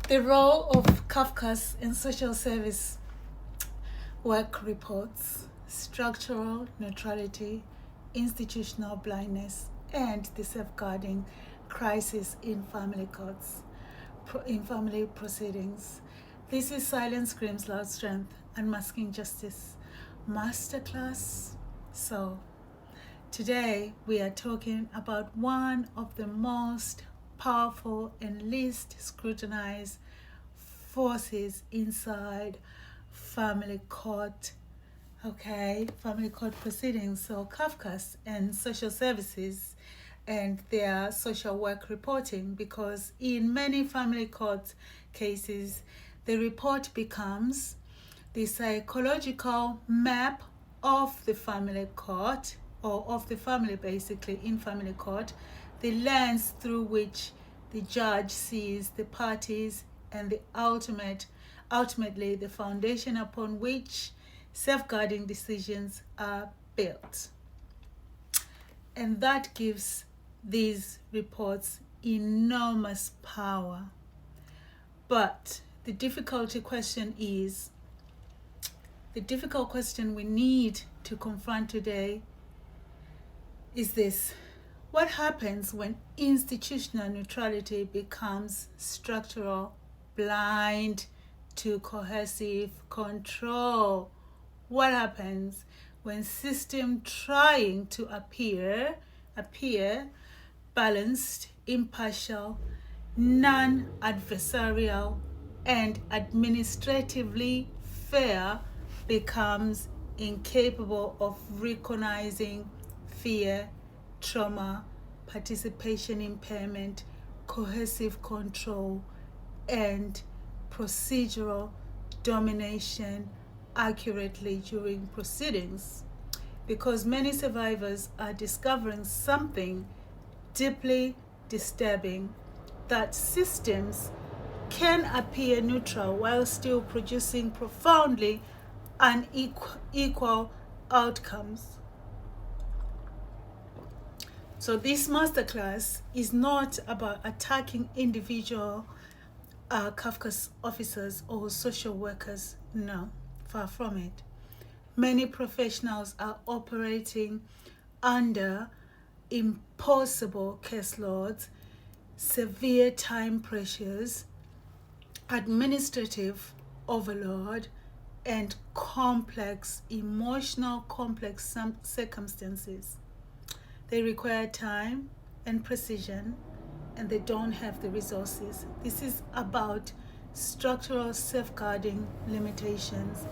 The role of CAFCASS in social service work reports, structural neutrality, institutional blindness, and the safeguarding crisis in family courts, in family proceedings. This is Silence Screams Loud Strength, Unmasking Justice masterclass. So today we are talking about one of the most powerful and least scrutinized forces inside family court, family court proceedings. So CAFCASS and social services and their social work reporting, because in many family court cases, the report becomes the psychological map of the family court, or of the family basically in family court, the lens through which the judge sees the parties, and the ultimately the foundation upon which safeguarding decisions are built. And that gives these reports enormous power. But the difficult question we need to confront today is this: what happens when institutional neutrality becomes structural, blind to coercive control? What happens when system trying to appear balanced, impartial, non-adversarial, and administratively fair becomes incapable of recognizing fear, trauma, participation impairment, coercive control, and procedural domination accurately during proceedings? Because many survivors are discovering something deeply disturbing, that systems can appear neutral while still producing profoundly unequal outcomes. So this masterclass is not about attacking individual CAFCASS officers or social workers. No, far from it. Many professionals are operating under impossible caseloads, severe time pressures, administrative overload, and emotional complex circumstances. They require time and precision, and they don't have the resources. This is about structural safeguarding limitations,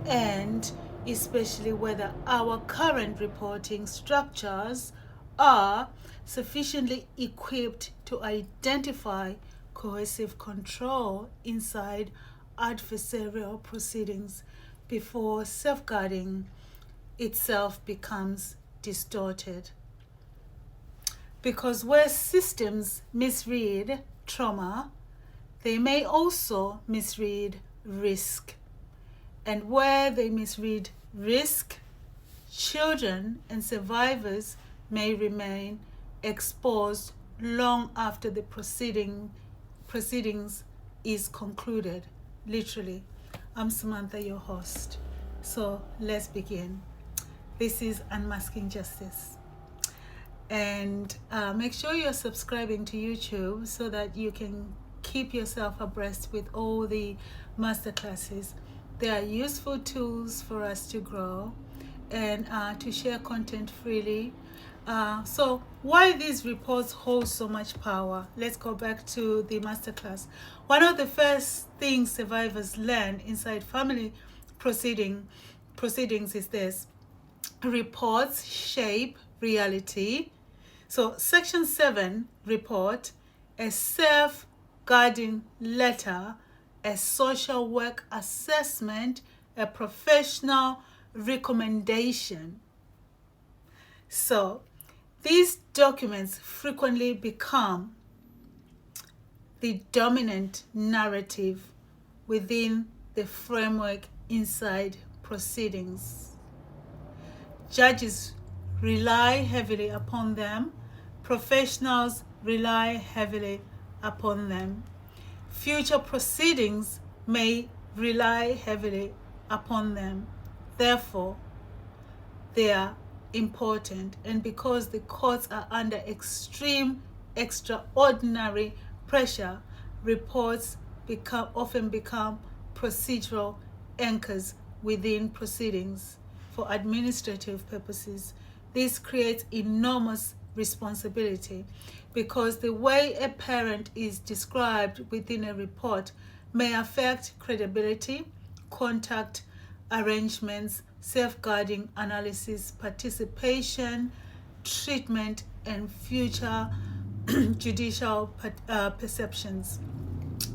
and especially whether our current reporting structures are sufficiently equipped to identify coercive control inside adversarial proceedings before safeguarding itself becomes distorted. Because where systems misread trauma, they may also misread risk. And where they misread risk, children and survivors may remain exposed long after the proceedings is concluded. Literally. I'm Samantha, your host. So let's begin. This is Unmasking Justice. And make sure you're subscribing to YouTube so that you can keep yourself abreast with all the masterclasses. They are useful tools for us to grow and to share content freely. So why these reports hold so much power? Let's go back to the masterclass. One of the first things survivors learn inside family proceedings is this: reports shape reality. So Section 7 report, a safeguarding letter, a social work assessment, a professional recommendation. So these documents frequently become the dominant narrative within the framework inside proceedings. Judges rely heavily upon them. Professionals rely heavily upon them. Future proceedings may rely heavily upon them. Therefore, they are important, and because the courts are under extreme, extraordinary pressure, reports often become procedural anchors within proceedings for administrative purposes. This creates enormous responsibility because the way a parent is described within a report may affect credibility, contact arrangements, safeguarding analysis, participation, treatment, and future judicial perceptions.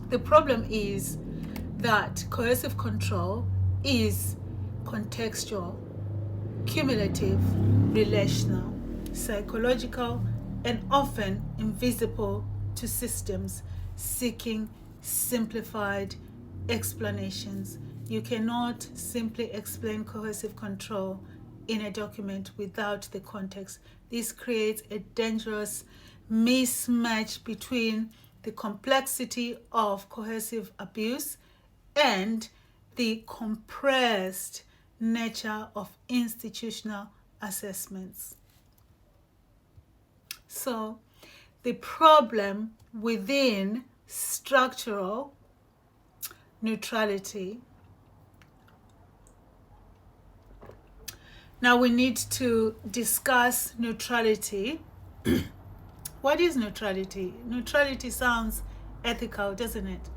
The problem is that coercive control is contextual, cumulative, relational, psychological, and often invisible to systems seeking simplified explanations. You cannot simply explain coercive control in a document without the context. This creates a dangerous mismatch between the complexity of coercive abuse and the compressed nature of institutional assessments. So, the problem within structural neutrality. Now we need to discuss neutrality. What is neutrality? Neutrality sounds ethical, doesn't it?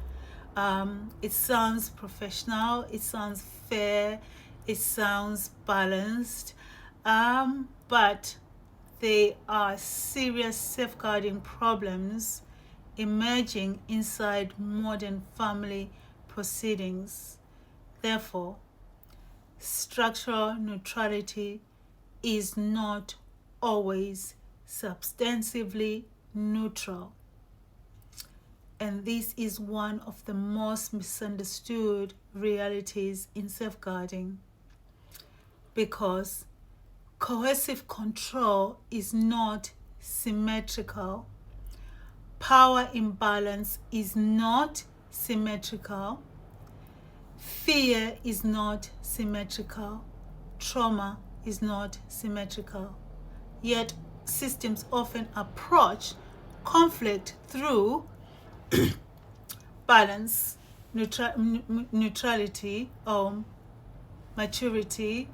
It sounds professional, it sounds fair, it sounds balanced, but there are serious safeguarding problems emerging inside modern family proceedings. Therefore, structural neutrality is not always substantively neutral. And this is one of the most misunderstood realities in safeguarding, because coercive control is not symmetrical. Power imbalance is not symmetrical. Fear is not symmetrical. Trauma is not symmetrical. Yet systems often approach conflict through balance, neutrality, maturity,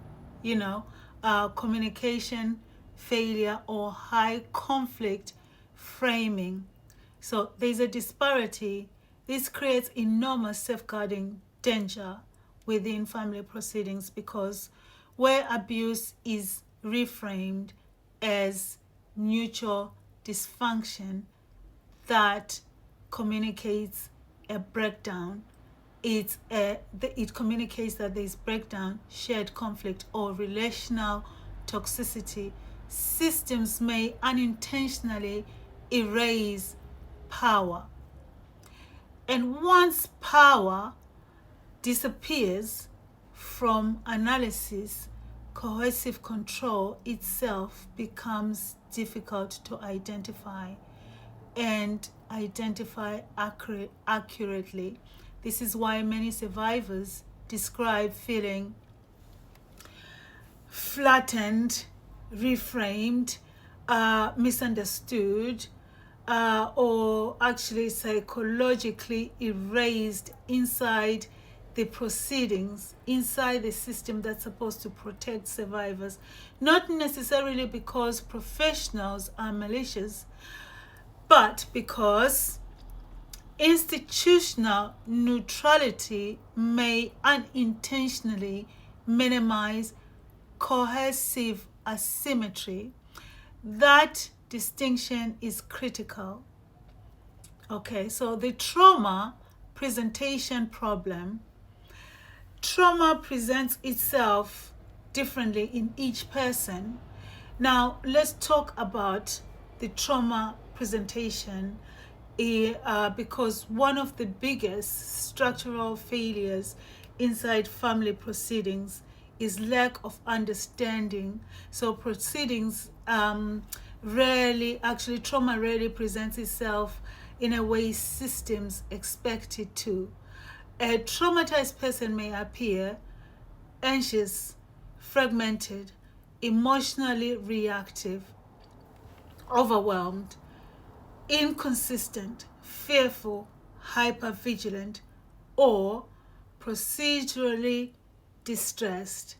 communication failure, or high conflict framing. So there's a disparity. This creates enormous safeguarding danger within family proceedings, because where abuse is reframed as mutual dysfunction that communicates a breakdown, it communicates that there is breakdown, shared conflict, or relational toxicity. Systems may unintentionally erase power. And once power disappears from analysis, coercive control itself becomes difficult to identify and identify accurately. This is why many survivors describe feeling flattened, reframed, misunderstood, or actually psychologically erased inside the proceedings, inside the system that's supposed to protect survivors. Not necessarily because professionals are malicious, but because institutional neutrality may unintentionally minimize coercive asymmetry. That distinction is critical. Okay, so the trauma presentation problem. Trauma presents itself differently in each person. Now, let's talk about the trauma presentation, because one of the biggest structural failures inside family proceedings is lack of understanding. So proceedings trauma rarely presents itself in a way systems expect it to. A traumatized person may appear anxious, fragmented, emotionally reactive, overwhelmed, inconsistent, fearful, hypervigilant, or procedurally distressed.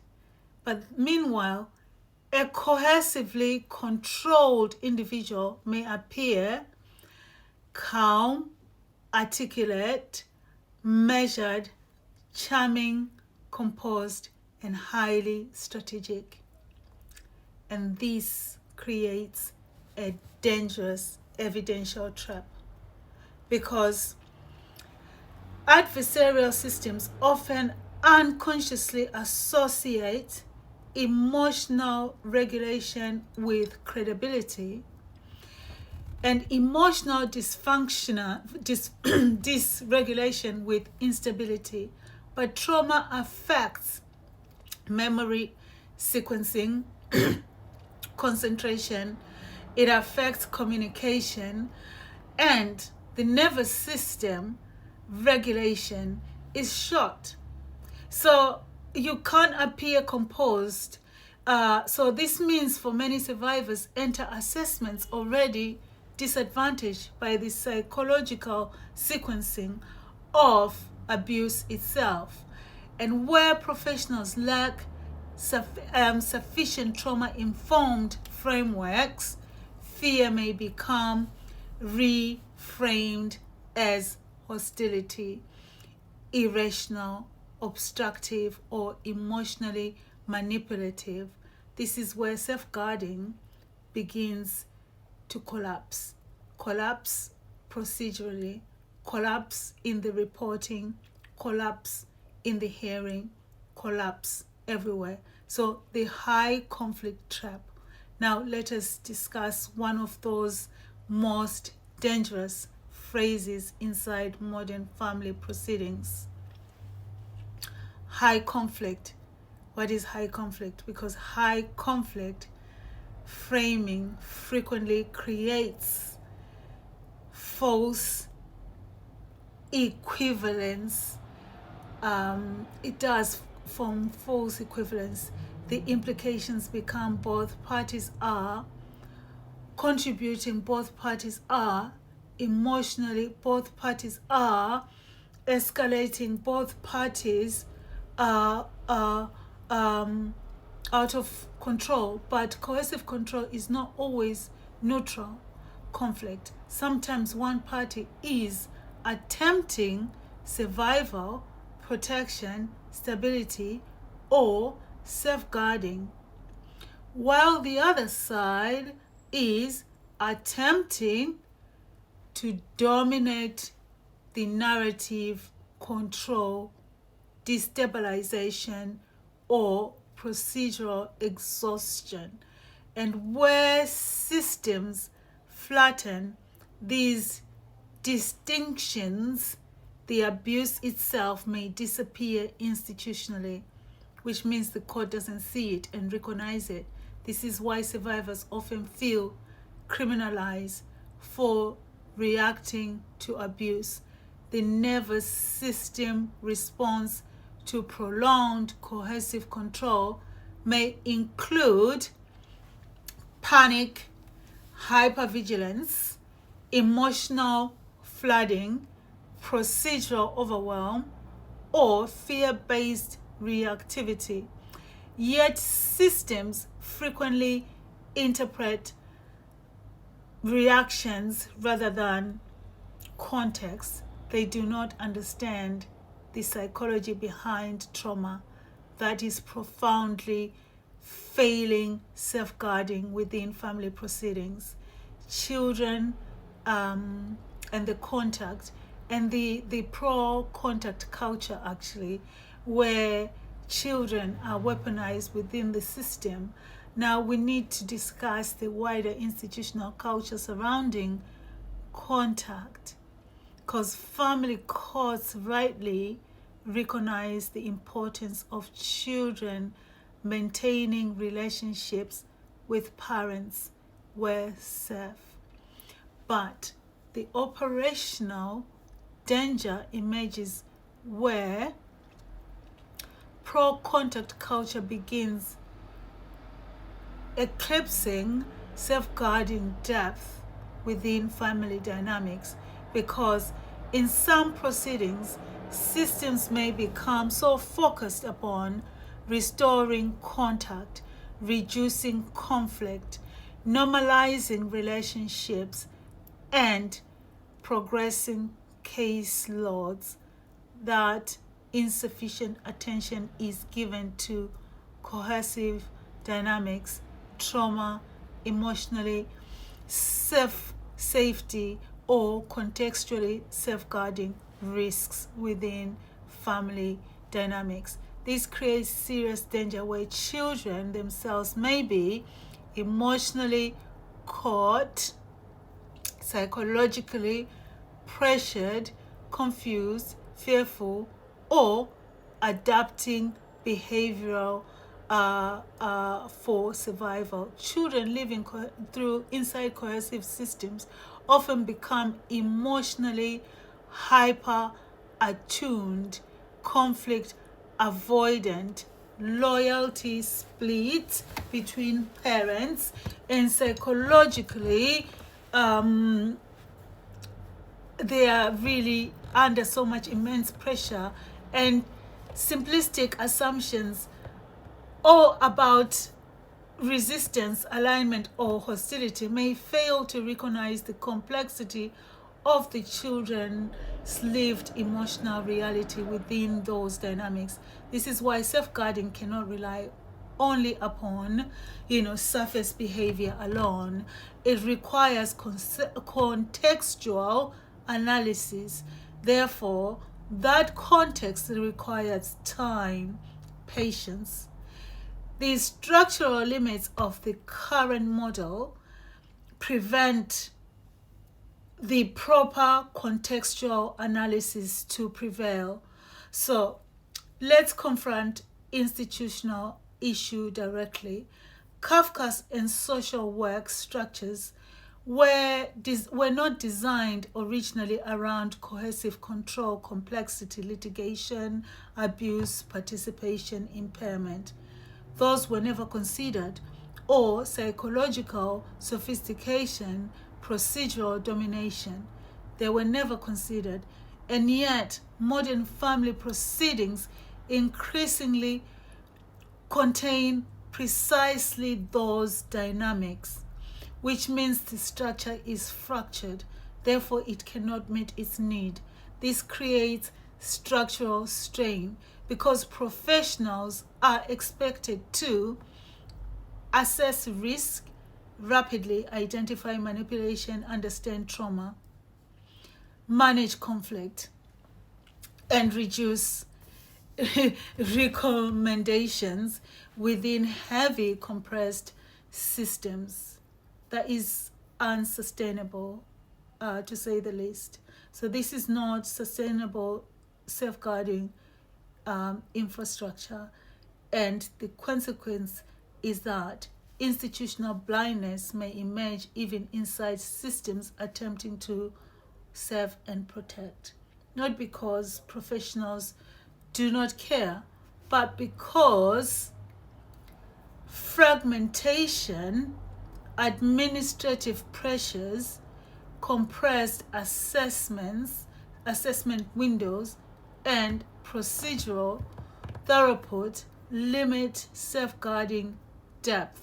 But meanwhile, a coercively controlled individual may appear calm, articulate, measured, charming, composed, and highly strategic. And this creates a dangerous evidential trap, because adversarial systems often unconsciously associate emotional regulation with credibility and emotional dysregulation with instability. But trauma affects memory sequencing, concentration, it affects communication, and the nervous system regulation is short. So you can't appear composed. So this means for many survivors enter assessments already disadvantaged by the psychological sequencing of abuse itself. And where professionals lack sufficient trauma-informed frameworks, fear may become reframed as hostility, irrational, obstructive, or emotionally manipulative. This is where safeguarding begins to collapse. Collapse procedurally, collapse in the reporting, collapse in the hearing, collapse everywhere. So the high conflict trap. Now let us discuss one of those most dangerous phrases inside modern family proceedings. High conflict. What is high conflict? Because high conflict framing frequently creates false equivalence. It does form false equivalence. The implications become both parties are contributing, both parties are emotionally, both parties are escalating, both parties are out of control. But coercive control is not always neutral conflict. Sometimes one party is attempting survival, protection, stability, or safeguarding, while the other side is attempting to dominate the narrative, control, destabilization, or procedural exhaustion. And where systems flatten these distinctions, the abuse itself may disappear institutionally, which means the court doesn't see it and recognize it. This is why survivors often feel criminalized for reacting to abuse. The nervous system response to prolonged coercive control may include panic, hypervigilance, emotional flooding, procedural overwhelm, or fear-based reactivity. Yet systems frequently interpret reactions rather than context. They do not understand the psychology behind trauma that is profoundly failing safeguarding within family proceedings. Children and the contact and the pro-contact culture, actually, where children are weaponized within the system. Now we need to discuss the wider institutional culture surrounding contact, because family courts rightly recognize the importance of children maintaining relationships with parents where safe. But The operational danger emerges where pro-contact culture begins eclipsing safeguarding depth within family dynamics, because in some proceedings, systems may become so focused upon restoring contact, reducing conflict, normalizing relationships, and progressing caseloads that insufficient attention is given to coercive dynamics, trauma, emotionally safety, or contextually safeguarding risks within family dynamics. This creates serious danger where children themselves may be emotionally caught, psychologically pressured, confused, fearful, or adapting behavioral for survival. Children living inside coercive systems often become emotionally hyper-attuned, conflict avoidant, loyalty split between parents, and psychologically they are really under so much immense pressure, and simplistic assumptions all about resistance, alignment, or hostility may fail to recognize the complexity of the children's lived emotional reality within those dynamics. This is why safeguarding cannot rely only upon, surface behavior alone. It requires contextual analysis. Therefore, that context requires time, patience. The structural limits of the current model prevent the proper contextual analysis to prevail. So let's confront institutional issue directly. CAFCASS and social work structures were not designed originally around coercive control, complexity, litigation, abuse, participation, impairment. Those were never considered, or psychological sophistication, procedural domination. They were never considered. And yet, modern family proceedings increasingly contain precisely those dynamics, which means the structure is fractured. Therefore, it cannot meet its need. This creates structural strain because professionals are expected to assess risk, rapidly identify manipulation, understand trauma, manage conflict, and reduce recommendations within heavy compressed systems. That is unsustainable, to say the least. So this is not sustainable safeguarding infrastructure, and the consequence is that institutional blindness may emerge even inside systems attempting to serve and protect, not because professionals do not care, but because fragmentation, administrative pressures, compressed assessment windows, and procedural throughput limit safeguarding depth.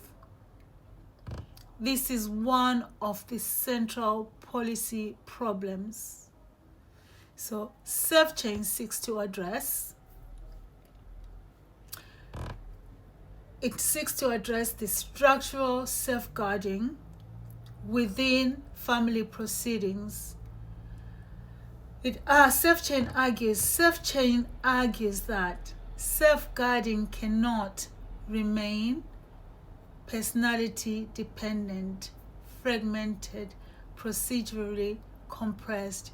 This is one of the central policy problems. So SafeChain seeks to address the structural safeguarding within family proceedings. SafeChain argues that safeguarding cannot remain personality dependent, fragmented, procedurally compressed,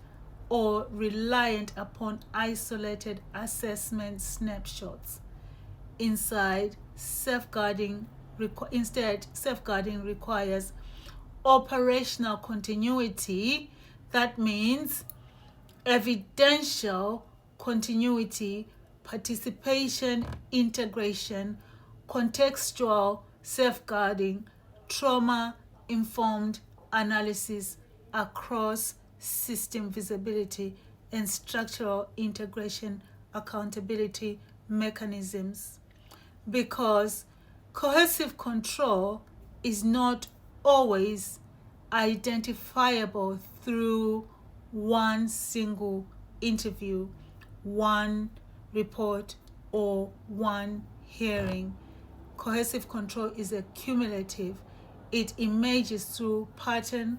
or reliant upon isolated assessment snapshots. Instead, safeguarding requires operational continuity That means evidential continuity, participation, integration, contextual safeguarding, trauma-informed analysis across system visibility, and structural integration accountability mechanisms. Because coercive control is not always identifiable through one single interview, one report, or one hearing. Coercive control is cumulative. It emerges through pattern,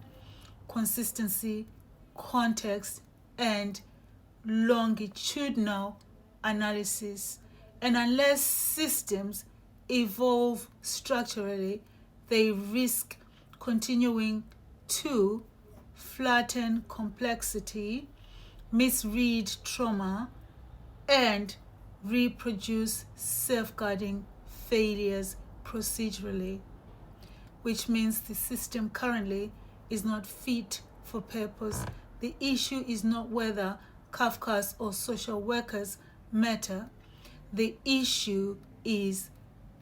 consistency, context, and longitudinal analysis. And unless systems evolve structurally, they risk continuing to flatten complexity, misread trauma, and reproduce safeguarding failures procedurally, which means the system currently is not fit for purpose. The issue is not whether CAFCASS or social workers matter. The issue is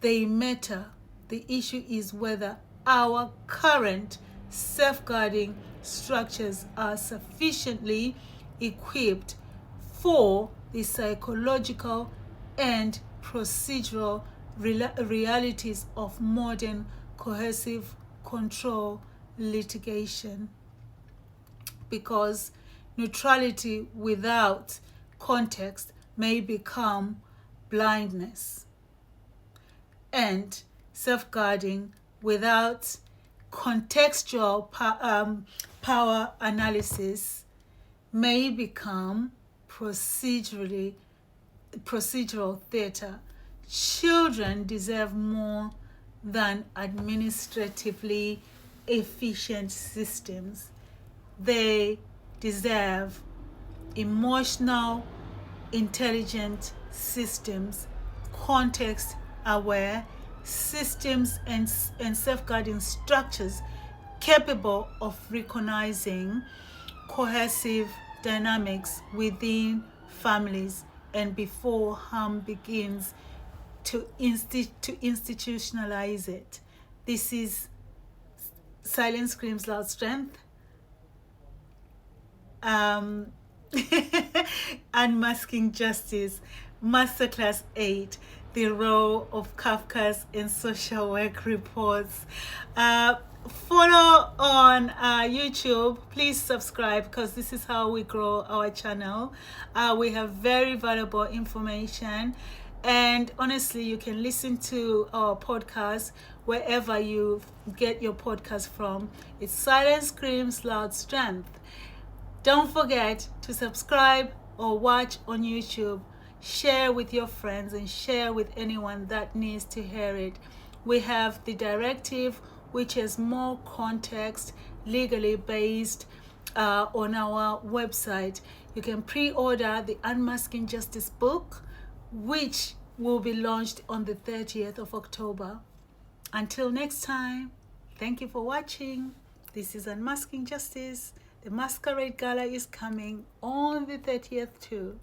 they matter. The issue is whether our current safeguarding structures are sufficiently equipped for the psychological and procedural realities of modern coercive control litigation. Because neutrality without context may become blindness, and safeguarding without contextual power analysis may become procedural theater. Children deserve more than administratively efficient systems. They deserve emotional, intelligent systems, context-aware systems, and safeguarding structures capable of recognizing coercive dynamics within families and before harm begins to institutionalize it. This is Silence Screams Loud Strength. Unmasking Justice, Masterclass 8, the role of CAFCASS in social work reports. Follow on YouTube. Please subscribe, because this is how we grow our channel. We have very valuable information, and honestly, you can listen to our podcast wherever you get your podcast from. It's Silence Screams Loud Strength. Don't forget to subscribe or watch on YouTube. Share with your friends and share with anyone that needs to hear it. We have the directive, which is more context, legally based, on our website. You can pre-order the Unmasking Justice book, which will be launched on the 30th of October. Until next time, thank you for watching. This is Unmasking Justice. The Masquerade Gala is coming on the 30th too.